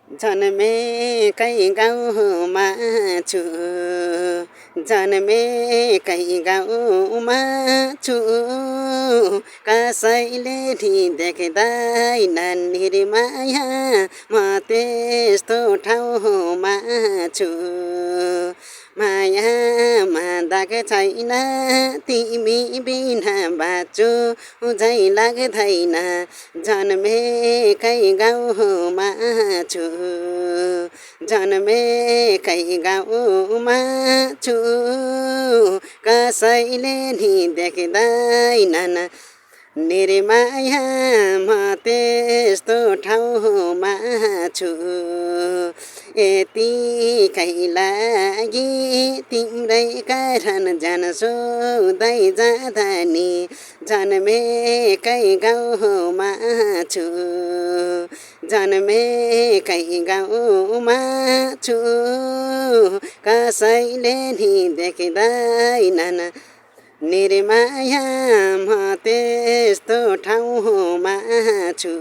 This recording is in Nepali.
जन्मेकै गाउँमा छु जन्मेकै गाउँमा छु कसैले नि देख्दैन निर्माया म त्यस्तो ठाउँमा छु मायामा दाग छैन तिमी बिना बाँच्छु झै लाग्दैन जन्मेकै गाउँमा छु जन्मेकै गाउँमा छु कसैले नि देख्दैनन् निर्माया म त्यस्तो ठाउँमा छु यतिकै लागि तिम्रै कारण जान्दै जाँदा नि जन्मेकै गाउँमा छु जन्मेकै गाउँमा छु कसैले नि देख्दैनन् निर्माया म त्यस्तो ठाउँमा छु।